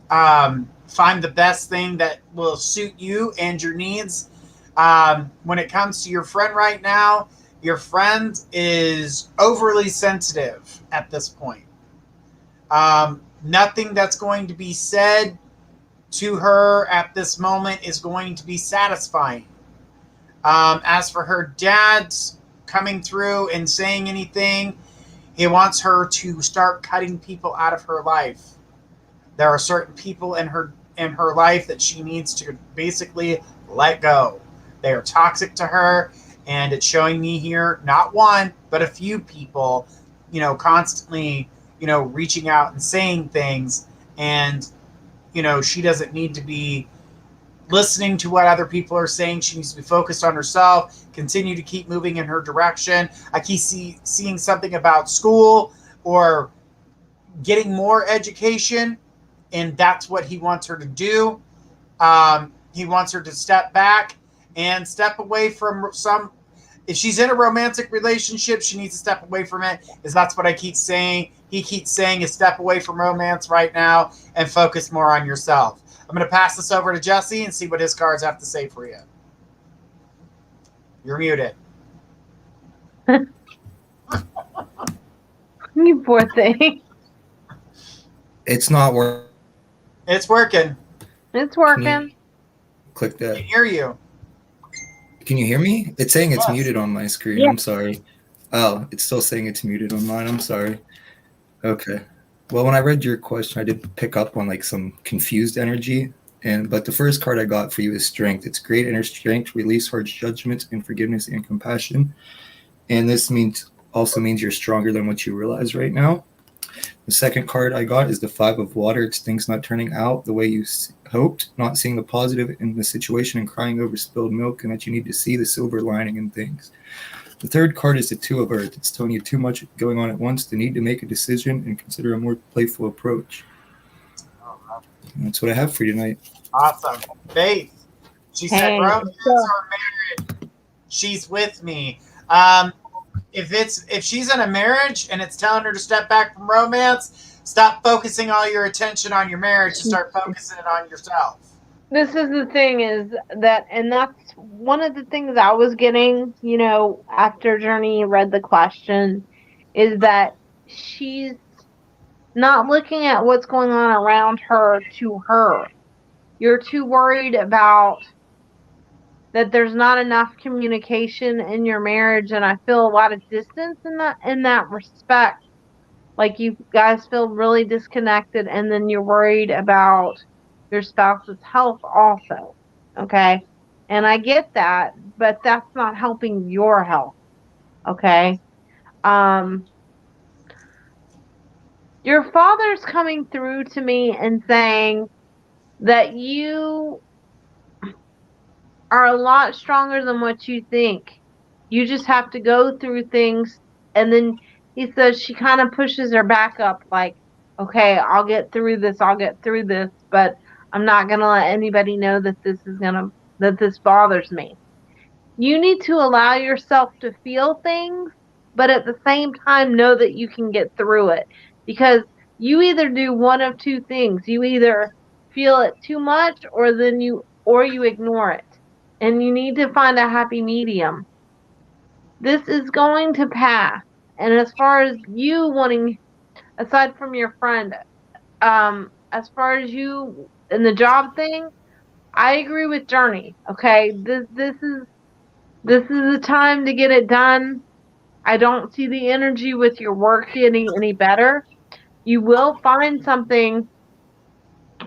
find the best thing that will suit you and your needs. When it comes to your friend right now, your friend is overly sensitive at this point. Nothing that's going to be said to her at this moment is going to be satisfying. As for her dad coming through and saying anything, he wants her to start cutting people out of her life. There are certain people in her life that she needs to basically let go. They are toxic to her, and it's showing me here not one, but a few people, constantly, reaching out and saying things, and she doesn't need to be listening to what other people are saying. She needs to be focused on herself, continue to keep moving in her direction. I keep seeing something about school or getting more education, and that's what he wants her to do. He wants her to step back and step away from if she's in a romantic relationship, she needs to step away from it, because that's what I keep saying. He keeps saying is step away from romance right now and focus more on yourself. I'm going to pass this over to Jesse and see what his cards have to say for you. You're muted. You poor thing. It's not working. It's working. It's working. Click that. I can hear you. Can you hear me? It's saying it's Yes. muted on my screen. Yeah. I'm sorry. Oh, it's still saying it's muted on mine. I'm sorry. Okay. Well, when I read your question, I did pick up on some confused energy. But the first card I got for you is strength. It's great inner strength, release harsh judgments, and forgiveness and compassion. And this also means you're stronger than what you realize right now. The second card I got is the 5 of water. It's things not turning out the way you hoped, not seeing the positive in the situation and crying over spilled milk, and that you need to see the silver lining in things. The third card is the 2 of earth. It's telling you too much going on at once, the need to make a decision and consider a more playful approach. And that's what I have for you tonight. Awesome. Faith. She said Hey, romance so- or marriage. She's with me. If she's in a marriage and it's telling her to step back from romance, stop focusing all your attention on your marriage and start focusing it on yourself. This is the thing is that, and that's one of the things I was getting, after Journey read the question, is that she's not looking at what's going on around her to her. You're too worried about that there's not enough communication in your marriage, and I feel a lot of distance in that respect. Like you guys feel really disconnected, and then you're worried about your spouse's health also. Okay? And I get that, but that's not helping your health. Okay? Your father's coming through to me and saying that you are a lot stronger than what you think. You just have to go through things. And then he says she kind of pushes her back up like, okay, I'll get through this, but I'm not going to let anybody know that this bothers me. You need to allow yourself to feel things, but at the same time know that you can get through it, because you either do one of two things. You either feel it too much or you ignore it. And you need to find a happy medium. This is going to pass. And as far as you wanting, aside from your friend, as far as you in the job thing, I agree with Journey. Okay, this is the time to get it done. I don't see the energy with your work getting any better. You will find something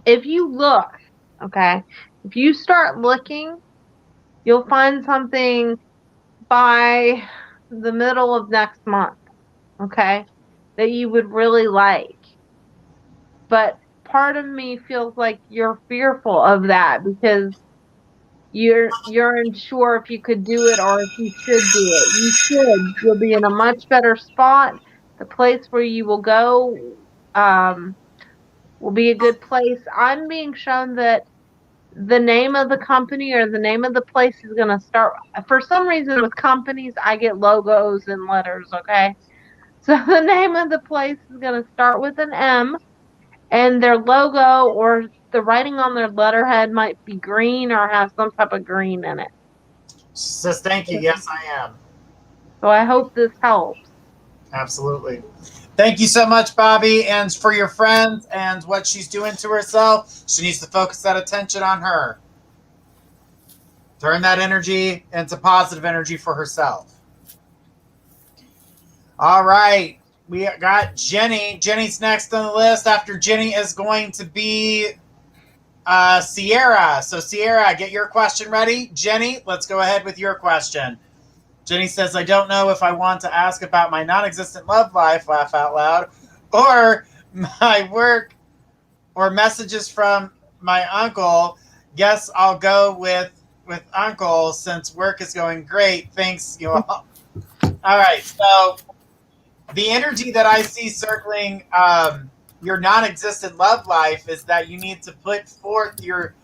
if you look. Okay, if you start looking, you'll find something by the middle of next month. Okay, that you would really like. But part of me feels like you're fearful of that because you're unsure if you could do it or if you should do it. You should. You'll be in a much better spot. The place where you will go will be a good place. I'm being shown that the name of the company or the name of the place is going to start. For some reason, with companies, I get logos and letters, okay? So the name of the place is going to start with an M, and their logo or the writing on their letterhead might be green or have some type of green in it. She says, thank you. Yes, I am. So I hope this helps. Absolutely. Thank you so much, Bobby, and for your friends and what she's doing to herself. She needs to focus that attention on her. Turn that energy into positive energy for herself. All right. We got Jenny. Jenny's next on the list. After Jenny is going to be Sierra. So, Sierra, get your question ready. Jenny, let's go ahead with your question. Jenny says, I don't know if I want to ask about my non-existent love life, laugh out loud, or my work or messages from my uncle. Guess I'll go with uncle since work is going great. Thanks, you all. All right, so the energy that I see circling your non-existent love life is that you need to put forth your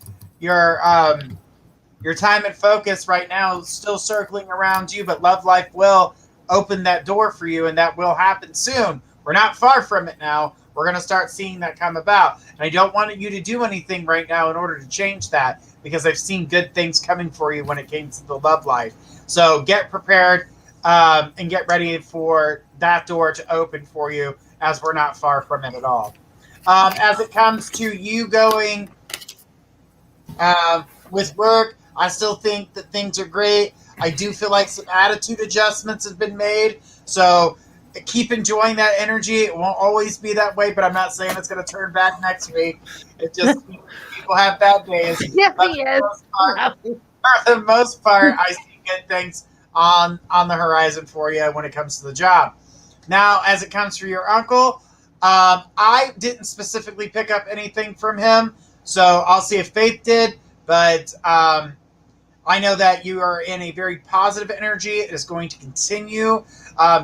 time and focus right now is still circling around you, but love life will open that door for you, and that will happen soon. We're not far from it now. We're going to start seeing that come about. And I don't want you to do anything right now in order to change that because I've seen good things coming for you when it came to the love life. So get prepared and get ready for that door to open for you as we're not far from it at all. As it comes to you going with work, I still think that things are great. I do feel like some attitude adjustments have been made. So keep enjoying that energy. It won't always be that way, but I'm not saying it's going to turn back next week. It just, people have bad days. Yes, But he is. for the most part, I see good things on the horizon for you when it comes to the job. Now, as it comes for your uncle, I didn't specifically pick up anything from him. So I'll see if Faith did. But I know that you are in a very positive energy. It is going to continue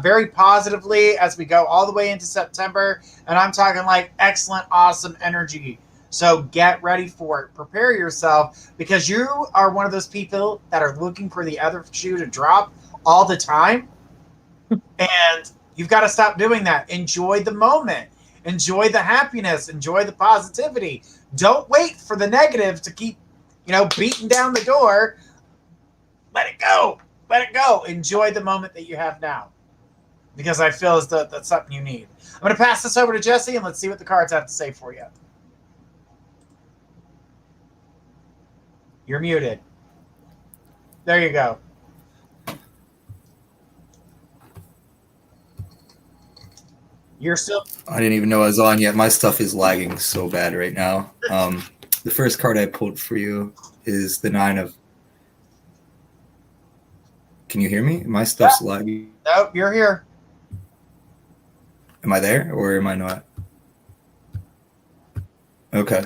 very positively as we go all the way into September. And I'm talking like excellent, awesome energy. So get ready for it. Prepare yourself because you are one of those people that are looking for the other shoe to drop all the time. And you've got to stop doing that. Enjoy the moment. Enjoy the happiness. Enjoy the positivity. Don't wait for the negative to keep, beating down the door. Let it go. Let it go. Enjoy the moment that you have now. Because I feel as though that's something you need. I'm going to pass this over to Jesse and let's see what the cards have to say for you. You're muted. There you go. You're still... I didn't even know I was on yet. My stuff is lagging so bad right now. The first card I pulled for you is the 9 of... Can you hear me? My stuff's lagging. Nope, you're here. Am I there or am I not? Okay.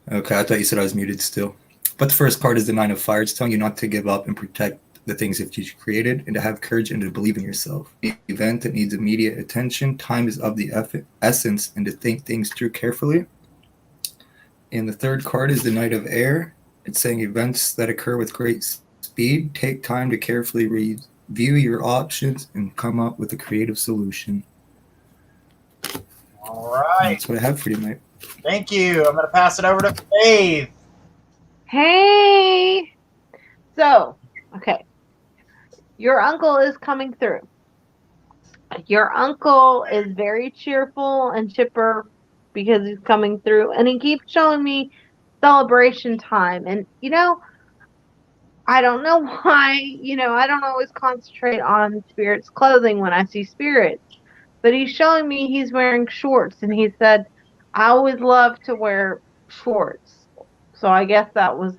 I thought you said I was muted still. But the first card is the 9 of Fire. It's telling you not to give up and protect the things that you created and to have courage and to believe in yourself. The event that needs immediate attention, time is of the essence, and to think things through carefully. And the third card is the Knight of Air. It's saying events that occur with great speed. Take time to carefully review your options and come up with a creative solution. All right. That's what I have for you, mate. Thank you. I'm going to pass it over to Faith. Hey. So, okay. Your uncle is coming through. Your uncle is very cheerful and chipper because he's coming through. And he keeps showing me celebration time. And, I don't know why, I don't always concentrate on Spirit's clothing when I see Spirits. But he's showing me he's wearing shorts. And he said, I always love to wear shorts. So I guess that was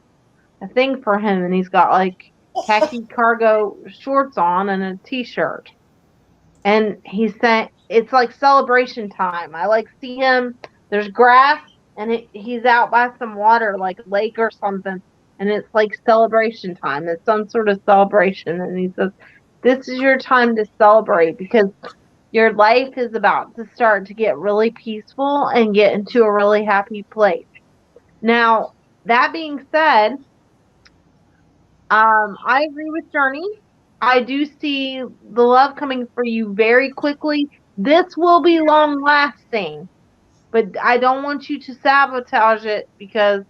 a thing for him. And he's got like khaki cargo shorts on and a t-shirt. And he's saying, it's like celebration time. I like see him. There's grass, and he's out by some water, like a lake or something, and it's like celebration time. It's some sort of celebration, and he says, "This is your time to celebrate because your life is about to start to get really peaceful and get into a really happy place." Now, that being said, I agree with Journey. I do see the love coming for you very quickly. This will be long lasting, but I don't want you to sabotage it because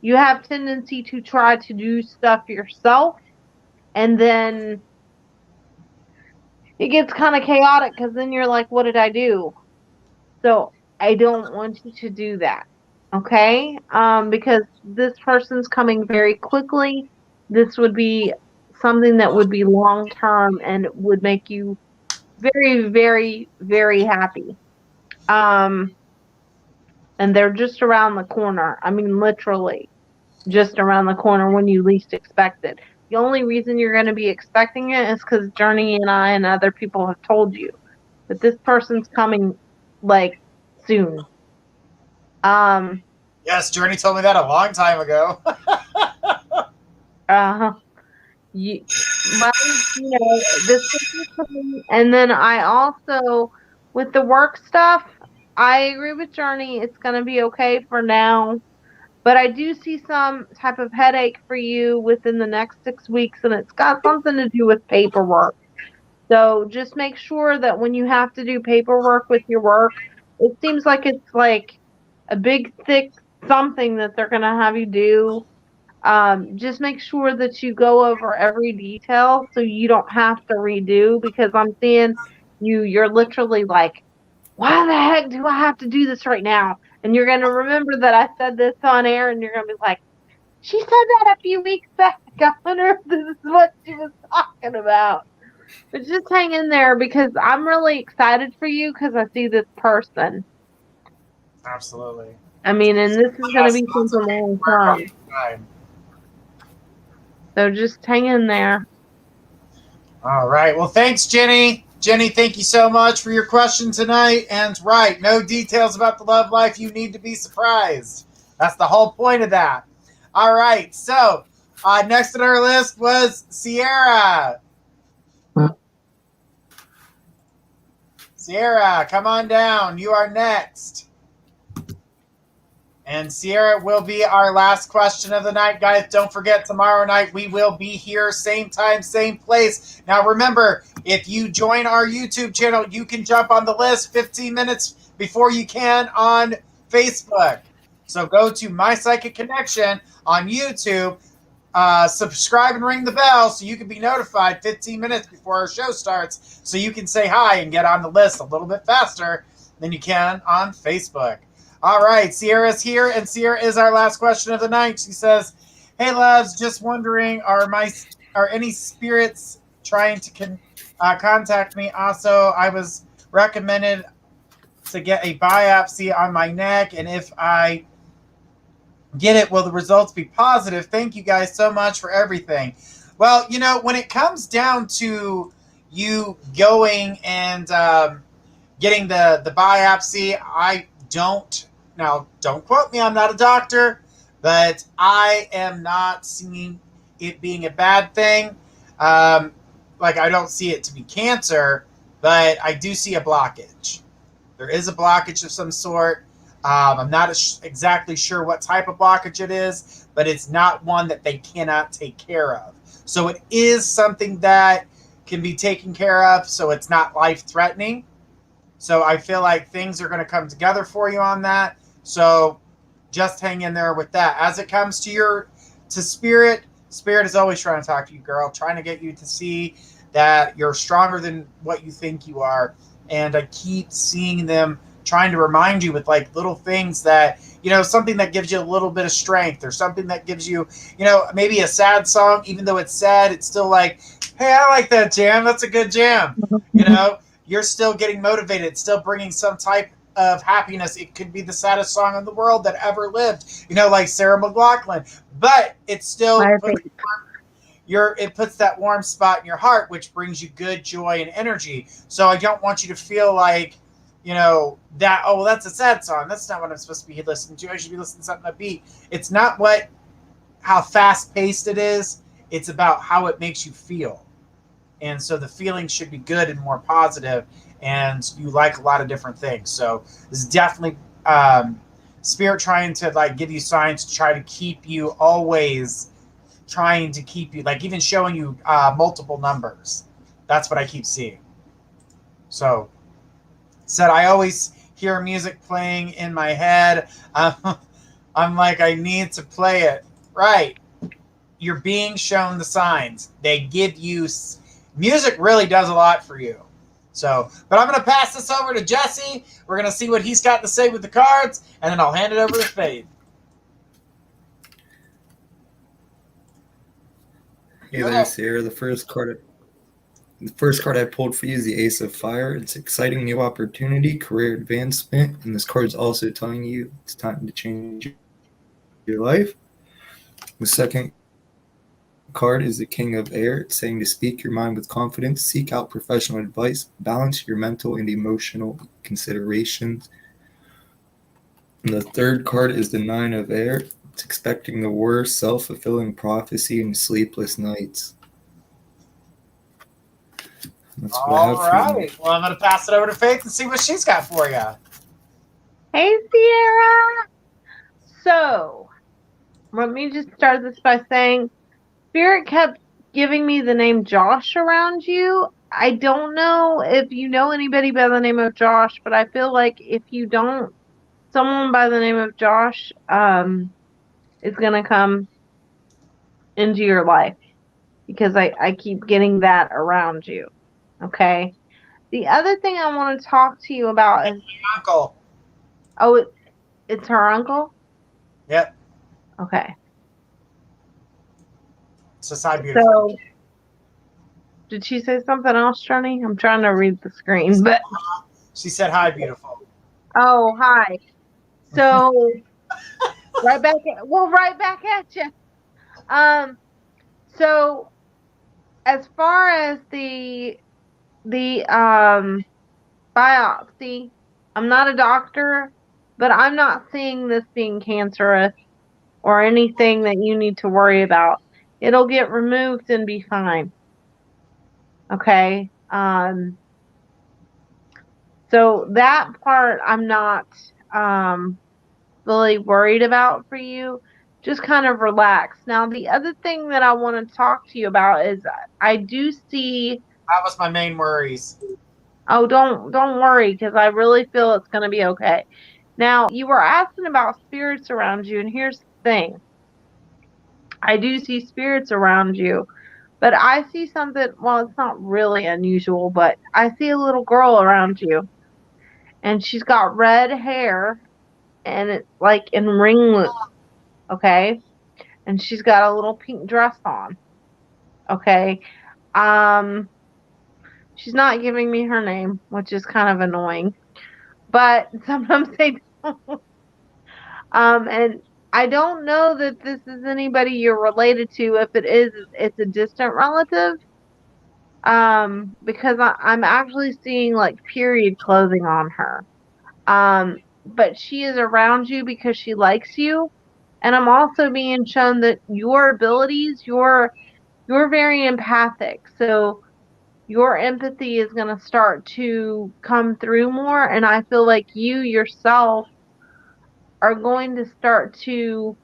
you have tendency to try to do stuff yourself, and then it gets kind of chaotic because then you're like, what did I do? So I don't want you to do that. Okay? Because this person's coming very quickly. This would be something that would be long term and would make you very, very, very happy. And they're just around the corner. I mean, literally just around the corner when you least expect it. The only reason you're going to be expecting it is because Journey and I and other people have told you that this person's coming like soon. Yes, Journey told me that a long time ago. This is coming. And then I also, with the work stuff, I agree with Journey. It's going to be okay for now. But I do see some type of headache for you within the next 6 weeks, and it's got something to do with paperwork. So just make sure that when you have to do paperwork with your work, it seems like it's like a big, thick something that they're going to have you do. Just make sure that you go over every detail so you don't have to redo, because I'm seeing you're literally like, why the heck do I have to do this right now? And you're going to remember that I said this on air, and you're going to be like, she said that a few weeks back. I wonder if this is what she was talking about. But just hang in there because I'm really excited for you because I see this person. Absolutely. I mean, and this is going to be something long term. So just hang in there. All right. Well, thanks, Jenny. Jenny, thank you so much for your question tonight. And right, no details about the love life. You need to be surprised. That's the whole point of that. All right. So next on our list was Sierra. Sierra, come on down. You are next. And Sierra will be our last question of the night, guys. Don't forget, tomorrow night we will be here, same time, same place. Now, remember, if you join our YouTube channel, you can jump on the list 15 minutes before you can on Facebook. So go to My Psychic Connection on YouTube, subscribe and ring the bell so you can be notified 15 minutes before our show starts so you can say hi and get on the list a little bit faster than you can on Facebook. All right, Sierra's here, and Sierra is our last question of the night. She says, hey, loves, just wondering, are any spirits trying to contact me? Also, I was recommended to get a biopsy on my neck, and if I get it, will the results be positive? Thank you guys so much for everything. Well, when it comes down to you going and getting the biopsy, I don't quote me, I'm not a doctor, but I am not seeing it being a bad thing. I don't see it to be cancer, but I do see a blockage. There is a blockage of some sort. I'm not exactly sure what type of blockage it is, but it's not one that they cannot take care of. So it is something that can be taken care of, so it's not life-threatening. So I feel like things are going to come together for you on that. So just hang in there with that. As it comes to Spirit is always trying to talk to you, girl, trying to get you to see that you're stronger than what you think you are. And I keep seeing them trying to remind you with little things that, something that gives you a little bit of strength, or something that gives you, maybe a sad song, even though it's sad, it's still like, hey, I like that jam. That's a good jam. You're still getting motivated. It's still bringing some type of happiness. It could be the saddest song in the world that ever lived, like Sarah McLachlan, but it still it puts that warm spot in your heart, which brings you good joy and energy. So I don't want you to feel like that, oh, that's a sad song. That's not what I'm supposed to be listening to. I should be listening to something upbeat. It's not how fast paced it is. It's about how it makes you feel. And so the feeling should be good and more positive, and you like a lot of different things. So this is definitely Spirit trying to like give you signs to try to keep you always trying to keep you, like even showing you multiple numbers. That's what I keep seeing. So said I always hear music playing in my head. I'm like, I need to play it. Right. You're being shown the signs. They give you music really does a lot for you. So, but I'm going to pass this over to Jesse. We're going to see what he's got to say with the cards, and then I'll hand it over to Faith. Hey there, Sarah. The first card I pulled for you is the Ace of Fire. It's exciting new opportunity, career advancement, and this card is also telling you it's time to change your life. The second card is the King of Air. It's saying to speak your mind with confidence, seek out professional advice, balance your mental and emotional considerations. And the third card is the Nine of Air. It's expecting the worst, self-fulfilling prophecy and sleepless nights. That's what I have for you. All right. Well, I'm going to pass it over to Faith and see what she's got for you. Hey, Sierra. So, let me just start this by saying Spirit kept giving me the name Josh around you. I don't know if you know anybody by the name of Josh, but I feel like if you don't, someone by the name of Josh is going to come into your life because I keep getting that around you. Okay. The other thing I want to talk to you about is uncle. Oh, it's her uncle? Yep. Okay. So hi, beautiful. So, did she say something else, Johnny? I'm trying to read the screen, but she said hi, beautiful. Oh, hi. So, right back at you. So as far as the biopsy, I'm not a doctor, but I'm not seeing this being cancerous or anything that you need to worry about. It'll get removed and be fine. Okay. So that part I'm not really worried about for you. Just kind of relax. Now, the other thing that I want to talk to you about is I do see. That was my main worries. Oh, don't worry, because I really feel it's going to be okay. Now, you were asking about spirits around you, and here's the thing. I do see spirits around you, but I see something, well, it's not really unusual, but I see a little girl around you, and she's got red hair, and it's like in ringlets, okay? And she's got a little pink dress on, okay? She's not giving me her name, which is kind of annoying, but sometimes they don't. And I don't know that this is anybody you're related to. If it is, it's a distant relative. Because I'm actually seeing like period clothing on her. But she is around you because she likes you. And I'm also being shown that your abilities, you're very empathic. So your empathy is going to start to come through more. And I feel like you yourself are going to start to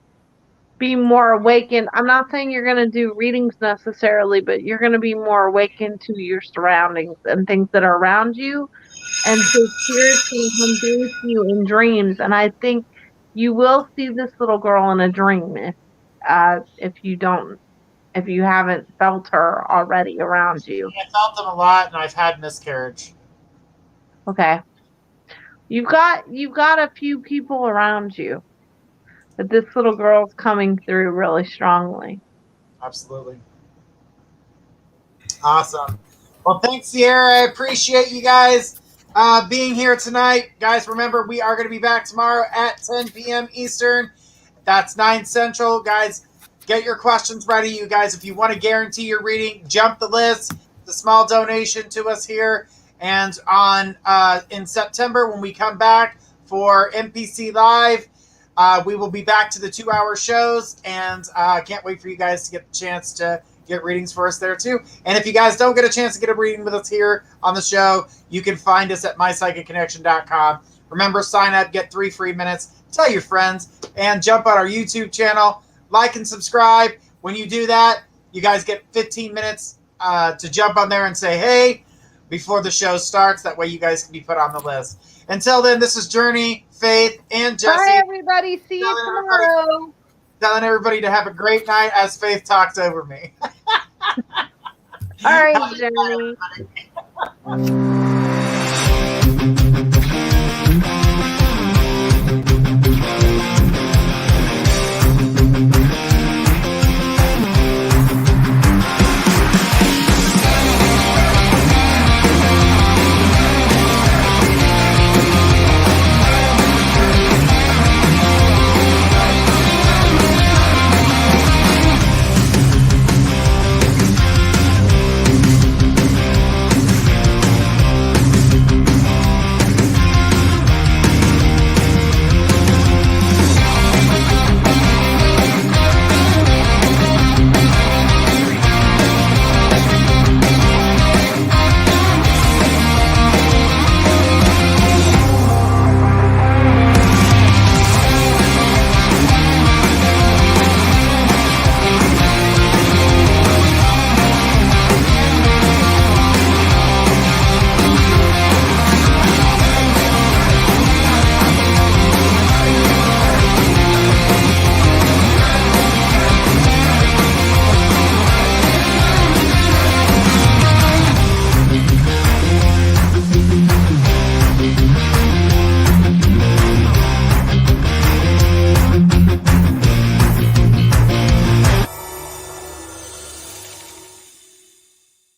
be more awakened. I'm not saying you're going to do readings necessarily, but you're going to be more awakened to your surroundings and things that are around you. And so spirits can come through to you in dreams. And I think you will see this little girl in a dream if you haven't felt her already around you. I felt them a lot, and I've had miscarriage. Okay. You've got a few people around you, but this little girl's coming through really strongly. Absolutely. Awesome. Well, thanks, Sierra. I appreciate you guys being here tonight. Guys, remember, we are going to be back tomorrow at 10 p.m. Eastern. That's 9 Central. Guys, get your questions ready. You guys, if you want to guarantee your reading, jump the list. It's a small donation to us here. And on in September, when we come back for MPC Live, we will be back to the 2-hour shows, and I can't wait for you guys to get the chance to get readings for us there too. And if you guys don't get a chance to get a reading with us here on the show, you can find us at mypsychicconnection.com. Remember, sign up, get 3 free minutes, tell your friends, and jump on our YouTube channel, like and subscribe. When you do that, you guys get 15 minutes to jump on there and say, hey, before the show starts. That way you guys can be put on the list. Until then, this is Journey, Faith, and Jesse. Bye, everybody. See you tomorrow. Telling everybody to have a great night as Faith talks over me. All right, Journey.